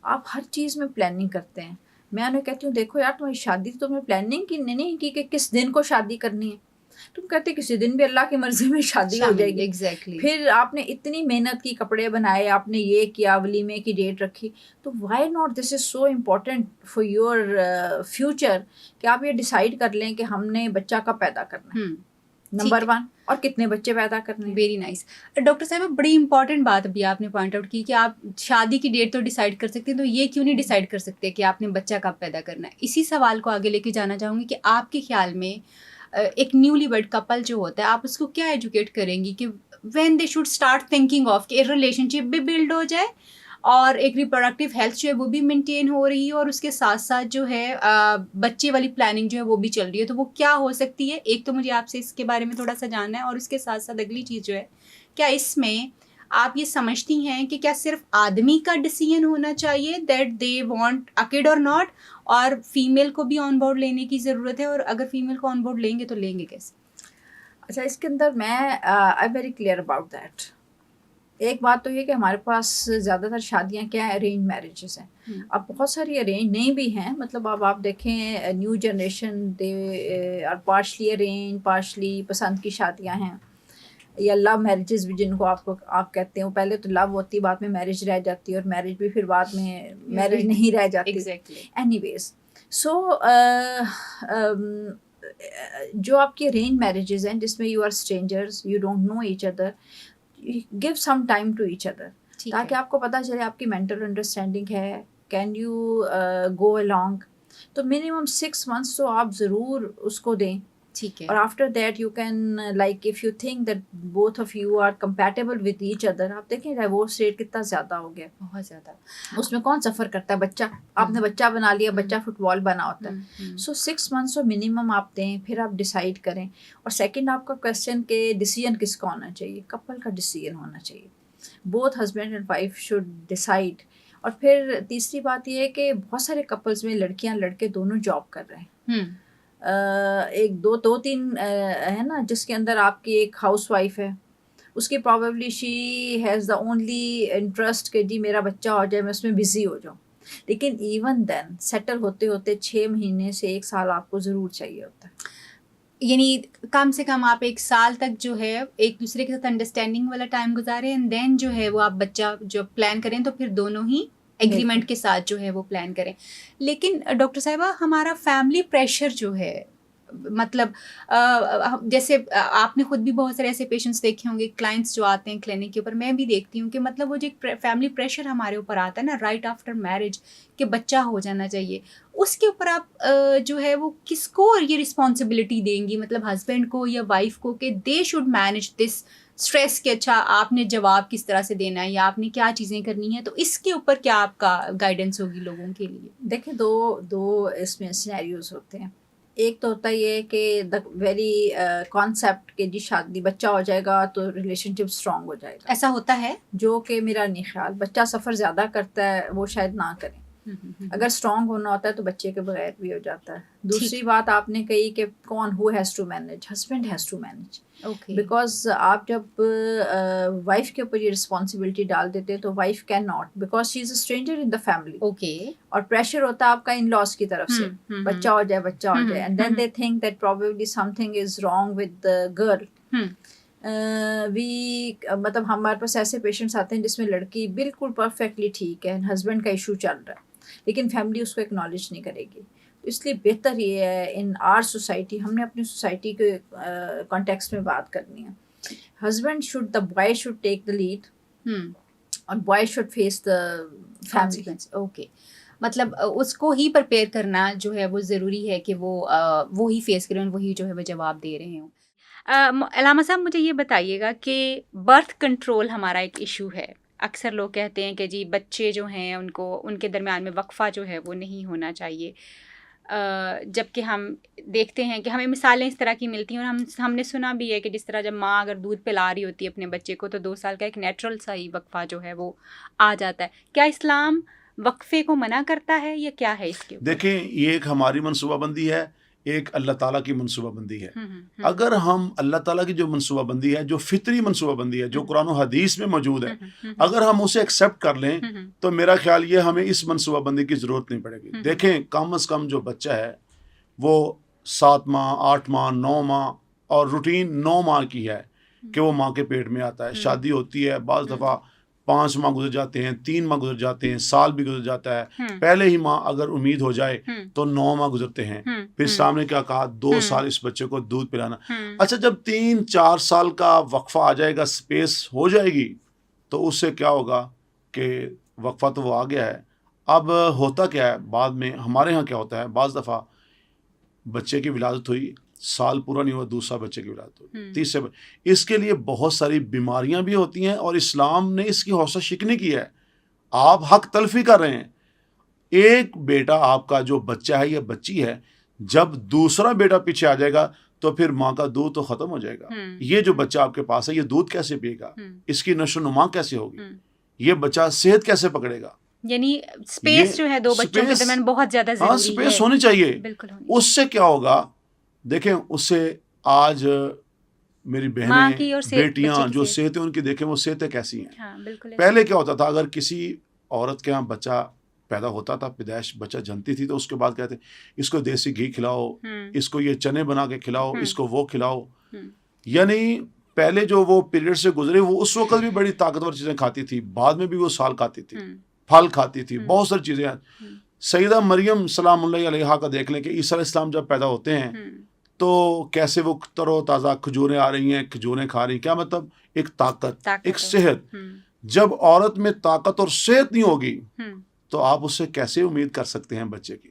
آپ ہر چیز میں پلاننگ کرتے ہیں. میں انہیں کہتی ہوں دیکھو یار تمہاری شادی تو تم نے پلاننگ کی نہیں کی کہ کس دن کو شادی کرنی ہے. تم کہتے کسی دن بھی اللہ کی مرضی میں شادی ہو جائے گی. ایگزیکٹلی. پھر آپ نے اتنی محنت کی, کپڑے بنائے, آپ نے یہ کیا, ولیمے کی ڈیٹ رکھی, تو why not, this is so important for your future کہ آپ یہ ڈیسائیڈ کر لیں کہ ہم نے بچہ کب پیدا کرنا ہے, نمبر 1, اور کتنے بچے پیدا کرنے ہیں. Very nice. ڈاکٹر صاحبہ بڑی امپورٹنٹ بات ابھی آپ نے پوائنٹ آؤٹ کی کہ آپ شادی کی ڈیٹ تو ڈیسائیڈ کر سکتے ہیں, تو یہ کیوں نہیں ڈیسائیڈ کر سکتے کہ آپ نے بچہ کب پیدا کرنا ہے. اسی سوال کو آگے لے کے جانا چاہوں گی کہ آپ کے خیال میں ایک نیولی ویڈ کپل جو ہوتا ہے, آپ اس کو کیا ایجوکیٹ کریں گی کہ when they should start thinking of کہ ریلیشن شپ بھی بلڈ ہو جائے اور ایک ریپروڈکٹیو ہیلتھ جو ہے وہ بھی مینٹین ہو رہی ہے, اور اس کے ساتھ ساتھ جو ہے بچے والی پلاننگ جو ہے وہ بھی چل رہی ہے, تو وہ کیا ہو سکتی ہے. ایک تو مجھے آپ سے اس کے بارے میں تھوڑا سا جاننا ہے, اور اس کے ساتھ ساتھ اگلی چیز جو ہے, کیا اس میں آپ یہ سمجھتی ہیں کہ کیا صرف آدمی کا ڈیسیژن ہونا چاہیے دیٹ دے وانٹ اے کڈ اور ناٹ, اور فیمیل کو بھی آن بورڈ لینے کی ضرورت ہے, اور اگر فیمیل کو آن بورڈ لیں گے تو لیں گے کیسے؟ اچھا, اس کے اندر میں I very clear about that. ایک بات تو یہ کہ ہمارے پاس زیادہ تر شادیاں کیا ہیں, ارینج میرجز ہیں. اب بہت ساری ارینج نہیں بھی ہیں, مطلب اب آپ دیکھیں نیو جنریشن دے اور پارشلی ارینج پارشلی پسند کی شادیاں ہیں, یا لو میرجز بھی جن کو آپ کہتے ہیں. وہ پہلے تو لو ہوتی, بعد میں میرج رہ جاتی ہے, اور میرج بھی پھر بعد میں میرج نہیں رہ جاتی. اینی ویز, سو جو آپ کی ارینج میرجز ہیں جس میں you are strangers, you don't know each other, give some time to each other, تاکہ آپ کو پتہ چلے آپ کی مینٹل انڈرسٹینڈنگ ہے, کین یو گو along. تو منیمم 6 months تو آپ ضرور اس کو دیں. ٹھیک ہے. اور after that you can like if you think that both of you are compatible with each other. آپ دیکھیں ڈائیورس ریٹ کتنا زیادہ ہو گیا, بہت زیادہ. اس میں کون سفر کرتا ہے؟ بچہ. آپ نے بچہ بنا لیا, بچہ فٹ بال بنا ہوتا ہے. سو 6 months تو منیمم آپ دیں, پھر آپ ڈیسائیڈ کریں. اور سیکنڈ آپ کا کویشچن کہ ڈیسیژن کس کا ہونا چاہیے, کپل کا ڈیسیژن ہونا چاہیے. Both husband and wife should decide. اور پھر تیسری بات یہ ہے کہ بہت سارے کپلز میں لڑکیاں لڑکے دونوں جاب کر رہے ہیں. ایک دو تین ہے نا جس کے اندر آپ کی ایک ہاؤس وائف ہے, اس کی probably she has the only interest کہ جی میرا بچہ ہو جائے, میں اس میں بزی ہو جاؤں. لیکن ایون دین سیٹل ہوتے ہوتے 6 مہینے سے 1 سال آپ کو ضرور چاہیے ہوتا ہے. یعنی کم سے کم آپ 1 سال تک جو ہے ایک دوسرے کے ساتھ انڈرسٹینڈنگ والا ٹائم گزاریں, اینڈ دین جو ہے وہ آپ بچہ جو پلان کریں تو پھر دونوں ہی ایگریمنٹ کے ساتھ جو ہے وہ پلان کریں. لیکن ڈاکٹر صاحبہ ہمارا فیملی پریشر جو ہے, مطلب جیسے آپ نے خود بھی بہت سارے ایسے پیشنٹس دیکھے ہوں گے, کلائنٹس جو آتے ہیں کلینک کے اوپر, میں بھی دیکھتی ہوں کہ مطلب وہ جو فیملی پریشر ہمارے اوپر آتا ہے نا رائٹ آفٹر میرج کہ بچہ ہو جانا چاہیے, اس کے اوپر آپ جو ہے وہ کس کو یہ رسپانسبلٹی دیں گی, مطلب ہسبینڈ کو یا وائف کو, کہ they should manage this stress کہ اچھا آپ نے جواب کس طرح سے دینا ہے یا آپ نے کیا چیزیں کرنی ہیں, تو اس کے اوپر کیا آپ کا گائیڈنس ہوگی لوگوں کے لیے؟ دیکھیں دو اس میں سینیریوز ہوتے ہیں. ایک تو ہوتا یہ کہ دا ویری کانسیپٹ کہ جی شادی بچہ ہو جائے گا تو ریلیشن شپ اسٹرانگ ہو جائے گا. ایسا ہوتا ہے جو کہ میرا نہیں خیال, بچہ سفر زیادہ کرتا ہے, وہ شاید نہ کریں. اگر اسٹرانگ ہونا ہوتا ہے تو بچے کے بغیر بھی ہو جاتا ہے. دوسری بات آپ نے کہی کہ کون who has to manage, husband has to manage. Because آپ جب وائف کے اوپر یہ رسپانسبلٹی ڈال دیتے تو wife can not, because she is a stranger in the family. اور پریشر ہوتا ہے آپ کا ان لاس کی طرف سے, بچہ ہو جائے بچہ ہو جائے, and then they think that probably something is wrong with the girl. مطلب ہمارے پاس ایسے پیشنٹس آتے ہیں جس میں لڑکی بالکل پرفیکٹلی ٹھیک ہے, ہسبینڈ کا ایشو چل رہا ہے, لیکن فیملی اس کو اکنالج نہیں کرے گی. تو اس لیے بہتر یہ ہے ان آر سوسائٹی, ہم نے اپنی سوسائٹی کے کانٹیکسٹ میں بات کرنی ہے. Husband should, the boy should take the lead, اور boy should face the family. Okay, مطلب اس کو ہی پرپیئر کرنا جو ہے وہ ضروری ہے کہ وہ ہی فیس کریں, وہی جو ہے وہ جواب دے رہے ہوں. علامہ صاحب مجھے یہ بتائیے گا کہ برتھ کنٹرول ہمارا ایک ایشو ہے. اکثر لوگ کہتے ہیں کہ جی بچے جو ہیں ان کے درمیان میں وقفہ جو ہے وہ نہیں ہونا چاہیے, جب کہ ہم دیکھتے ہیں کہ ہمیں مثالیں اس طرح کی ملتی ہیں, اور ہم نے سنا بھی ہے کہ جس طرح جب ماں اگر دودھ پلا رہی ہوتی ہے اپنے بچے کو تو 2 سال کا ایک نیچرل سا ہی وقفہ جو ہے وہ آ جاتا ہے. کیا اسلام وقفے کو منع کرتا ہے یا کیا ہے اس کے؟ دیکھیں یہ ایک ہماری منصوبہ بندی ہے, ایک اللہ تعالیٰ کی منصوبہ بندی ہے. اگر ہم اللہ تعالیٰ کی جو منصوبہ بندی ہے، جو فطری منصوبہ بندی ہے، جو قرآن و حدیث میں موجود ہے، اگر ہم اسے ایکسیپٹ کر لیں تو میرا خیال یہ ہمیں اس منصوبہ بندی کی ضرورت نہیں پڑے گی. دیکھیں کم از کم جو بچہ ہے وہ 7 ماہ 8 ماہ 9 ماہ اور روٹین 9 ماہ کی ہے کہ وہ ماں کے پیٹ میں آتا ہے. شادی ہوتی ہے، بعض دفعہ 5 ماہ گزر جاتے ہیں، 3 ماہ گزر جاتے ہیں، سال بھی گزر جاتا ہے. پہلے ہی ماں اگر امید ہو جائے تو 9 ماہ گزرتے ہیں. پھر اسلام نے کیا کہا؟ 2 سال اس بچے کو دودھ پلانا. اچھا جب 3-4 سال کا وقفہ آ جائے گا، سپیس ہو جائے گی، تو اس سے کیا ہوگا کہ وقفہ تو وہ آ گیا ہے. اب ہوتا کیا ہے بعد میں ہمارے ہاں کیا ہوتا ہے، بعض دفعہ بچے کی ولادت ہوئی، سال پورا نہیں ہوا، دوسرا بچے کی ولادت ہوئی، تیسرے اس کے لیے بہت ساری بیماریاں بھی ہوتی ہیں اور اسلام نے اس کی حوصلہ شکنی کی ہے. آپ حق تلفی کر رہے ہیں. ایک بیٹا آپ کا جو بچہ ہے یا بچی ہے، جب دوسرا بیٹا پیچھے آ جائے گا تو پھر ماں کا دودھ تو ختم ہو جائے گا. یہ جو بچہ آپ کے پاس ہے یہ دودھ کیسے پیے گا؟ اس کی نشو و نما کیسے ہوگی؟ یہ بچہ صحت کیسے پکڑے گا؟ یعنی سپیس جو ہے دو بچوں کے درمیان بہت زیادہ ضروری ہے. سپیس ہونی چاہیے. اس سے کیا ہوگا؟ دیکھیں اس سے آج میری بہنیں بیٹیاں جو صحتیں ان کی دیکھیں وہ صحتیں کیسی ہیں. پہلے کیا ہوتا تھا، اگر کسی عورت کے ہاں بچہ پیدا ہوتا تھا، پیدائش بچہ جنتی تھی، تو اس کے بعد کہتے اس کو دیسی گھی کھلاؤ، اس کو یہ چنے بنا کے کھلاؤ، اس کو وہ کھلاؤ. یعنی پہلے جو وہ پیریڈ سے گزرے وہ اس وقت بھی بڑی طاقتور چیزیں کھاتی تھی، بعد میں بھی وہ سال کھاتی تھی، پھل کھاتی تھی، بہت ساری چیزیں. سیدہ مریم سلام اللہ علیہا کا دیکھ لیں کہ عیسیٰ علیہ السلام جب پیدا ہوتے ہیں تو کیسے وہ تر و تازہ کھجوریں آ رہی ہیں، کھجوریں کھا رہی ہیں. کیا مطلب؟ ایک طاقت، ایک صحت. جب عورت میں طاقت اور صحت نہیں ہوگی تو آپ اس سے کیسے امید کر سکتے ہیں بچے کی؟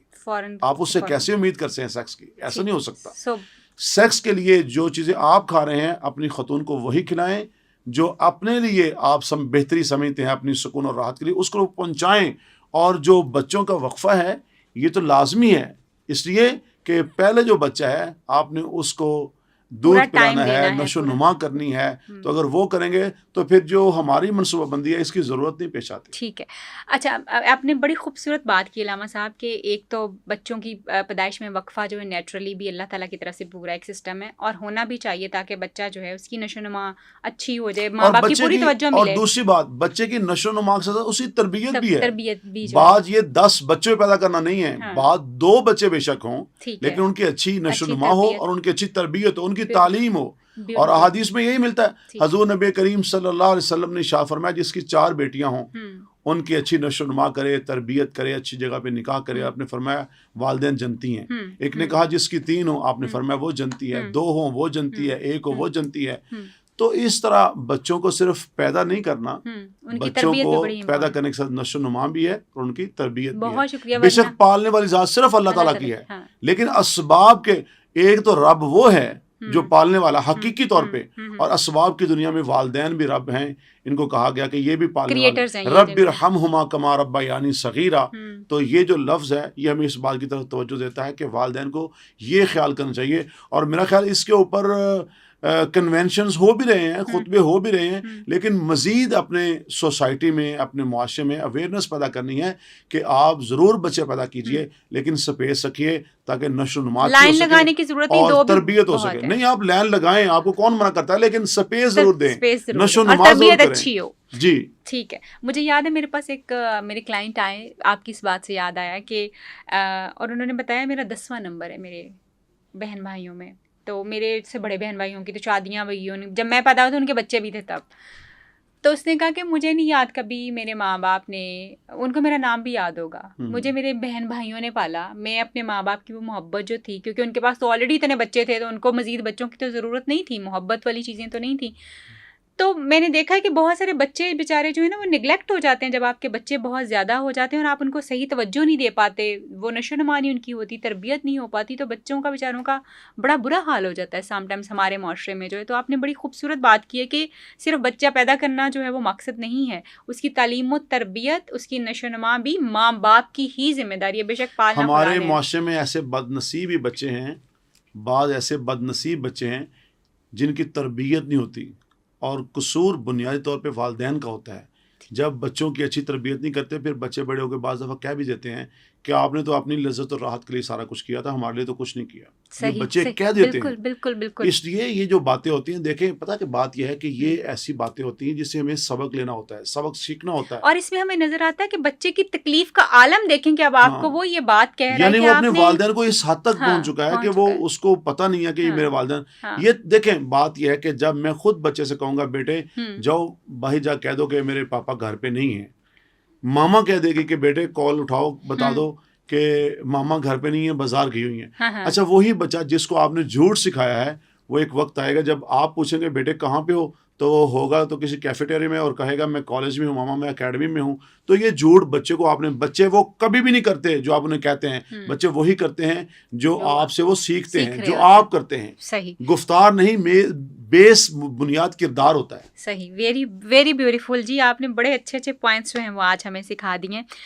آپ اس سے کیسے امید کرتے ہیں سیکس کی؟ ایسا نہیں ہو سکتا. سیکس کے لیے جو چیزیں آپ کھا رہے ہیں اپنی خاتون کو وہی کھلائیں، جو اپنے لیے آپ بہتری سمجھتے ہیں اپنی سکون اور راحت کے لیے اس کو پہنچائیں. اور جو بچوں کا وقفہ ہے یہ تو لازمی ہے، اس لیے کہ پہلے جو بچہ ہے آپ نے اس کو دودھ پلانا ہے، نشو و نما کرنی ہے. تو اگر وہ کریں گے تو پھر جو ہماری منصوبہ بندی ہے اس کی ضرورت نہیں پیش آتی. ٹھیک ہے. اچھا آپ نے بڑی خوبصورت بات کی علامہ صاحب کہ ایک تو بچوں کی پیدائش میں وقفہ جو ہے نیچرلی بھی اللہ تعالیٰ کی طرف سے پورا ایک سسٹم ہے اور ہونا بھی چاہیے تاکہ بچہ جو ہے اس کی نشو و نما اچھی ہو جائے، ماں باپ کی پوری توجہ ملے. اور دوسری بات بچے کی نشو و نما کے ساتھ اسی تربیت بھی ہے. بعض یہ 10 بچے پیدا کرنا نہیں ہے، بعض 2 بچے بے شک ہوں لیکن ان کی اچھی نشو و نما ہو اور ان کی اچھی تربیت ہو، ان کی تعلیم ہو. اور احادیث میں یہی ملتا ہے. حضور نبی کریم صلی اللہ علیہ وسلم نے ارشاد فرمایا جس کی 4 بیٹیاں ہوں ان کی اچھی نشو و نما کرے، تربیت کرے، اچھی جگہ پہ نکاح کرے. آپ نے فرمایا والدین جنتی ہیں. ایک نے کہا جس کی 3 ہوں، آپ نے فرمایا وہ جنتی ہے. 2 ہوں وہ جنتی ہے، 1 ہو وہ جنتی ہے. تو اس طرح بچوں کو صرف پیدا نہیں کرنا، بچوں کو پیدا کرنے کے ساتھ نشو و نما بھی ہے اور ان کی تربیت بھی ہے. بے شک پالنے والی ذات صرف اللہ تعالیٰ کی ہے، لیکن اسباب کے ایک تو رب وہ ہے جو پالنے والا حقیقی طور پہ، اور اسباب کی دنیا میں والدین بھی رب ہیں. ان کو کہا گیا کہ یہ بھی پالنے والے. رب ارحمہما کما ربیانی صغیرا. تو یہ جو لفظ ہے یہ ہمیں اس بات کی طرف توجہ دیتا ہے کہ والدین کو یہ خیال کرنا چاہیے. اور میرا خیال اس کے اوپر کنونشنز ہو بھی رہے ہیں، خطبے ہو بھی رہے ہیں، لیکن مزید اپنے سوسائٹی میں، اپنے معاشرے میں اویئرنیس پیدا کرنی ہے کہ آپ ضرور بچے پیدا کیجئے لیکن سپیس رکھیے تاکہ نشو و نما لائن لگانے کی ضرورت نہیں، اور تربیت ہو سکے. نہیں آپ لائن لگائیں، آپ کو کون منع کرتا ہے، لیکن سپیس ضرور دیں، نشو و نما ضرور کریں. اچھی ہو. جی ٹھیک ہے. مجھے یاد ہے میرے پاس ایک میرے کلائنٹ آئے، آپ کی اس بات سے یاد آیا کہ اور انہوں نے بتایا میرا 10واں نمبر ہے میرے بہن بھائیوں میں. تو میرے سے بڑے بہن بھائیوں کی تو شادیاں ہوئی ہوں، جب میں پیدا ہوئی تو ان کے بچے بھی تھے تب. تو اس نے کہا کہ مجھے نہیں یاد کبھی میرے ماں باپ نے، ان کو میرا نام بھی یاد ہوگا، مجھے میرے بہن بھائیوں نے پالا. میں اپنے ماں باپ کی وہ محبت جو تھی، کیونکہ ان کے پاس تو آلریڈی اتنے بچے تھے تو ان کو مزید بچوں کی تو ضرورت نہیں تھی، محبت والی چیزیں تو نہیں تھیں. تو میں نے دیکھا ہے کہ بہت سارے بچے بیچارے جو ہیں نا وہ نگلیکٹ ہو جاتے ہیں جب آپ کے بچے بہت زیادہ ہو جاتے ہیں اور آپ ان کو صحیح توجہ نہیں دے پاتے، وہ نشو و نما نہیں ان کی ہوتی، تربیت نہیں ہو پاتی، تو بچوں کا بیچاروں کا بڑا برا حال ہو جاتا ہے سم ٹائمس ہمارے معاشرے میں جو ہے. تو آپ نے بڑی خوبصورت بات کی ہے کہ صرف بچہ پیدا کرنا جو ہے وہ مقصد نہیں ہے، اس کی تعلیم و تربیت، اس کی نشو و نما بھی ماں باپ کی ہی ذمہ داری ہے. بے شک پالنا. ہمارے معاشرے میں ایسے بد نصیب بچے ہیں، بعض ایسے بد نصیب بچے ہیں جن کی تربیت نہیں ہوتی اور قصور بنیادی طور پہ والدین کا ہوتا ہے. جب بچوں کی اچھی تربیت نہیں کرتے پھر بچے بڑے ہو کے بعض دفعہ کہہ بھی دیتے ہیں کہ آپ نے تو اپنی لذت اور راحت کے لیے سارا کچھ کیا تھا, ہمارے لیے تو کچھ نہیں کیا. یہ بچے کہہ دیتے ہیں. بالکل. اس لیے یہ جو باتیں ہوتی ہیں, دیکھیں پتہ کہ بات یہ ہے کہ یہ ایسی باتیں ہوتی ہیں جس سے ہمیں سبق لینا ہوتا ہے, سبق سیکھنا ہوتا ہے. اور اس میں ہمیں نظر آتا ہے کہ بچے کی تکلیف کا عالم دیکھیں کہ اب آپ کو وہ یہ بات کہہ رہا ہے, یعنی وہ اپنے والدین کو اس حد تک پہنچ چکا ہے کہ وہ اس کو پتہ نہیں ہے کہ یہ میرے والدین. یہ دیکھیں بات یہ ہے کہ جب میں خود بچے سے کہوں گا بیٹے جاؤ بھائی جا کہہ دو کہ میرے پاپا گھر پہ نہیں ہیں, ماما کہہ دے گی کہ بیٹے کال اٹھاؤ بتا دو کہ ماما گھر پہ نہیں ہے, بازار گئی ہوئی ہیں. اچھا وہی بچہ جس کو آپ نے جھوٹ سکھایا ہے وہ ایک وقت آئے گا جب آپ پوچھیں گے بیٹے کہاں پہ ہو, تو وہ ہوگا تو کسی کیفیٹیریا میں اور کہے گا میں کالج میں ہوں ماما, میں اکیڈمی میں ہوں. تو یہ جھوٹ بچے کو آپ نے, بچے وہ کبھی بھی نہیں کرتے جو آپ انہیں کہتے ہیں, بچے وہی کرتے ہیں جو آپ سے وہ سیکھتے ہیں, جو آپ کرتے ہیں. صحیح, گفتار نہیں, بیس بنیاد کردار ہوتا ہے. صحیح, ویری ویری بیوٹیفل جی. آپ نے بڑے اچھے اچھے پوائنٹس جو ہیں وہ آج ہمیں سکھا دیے ہیں.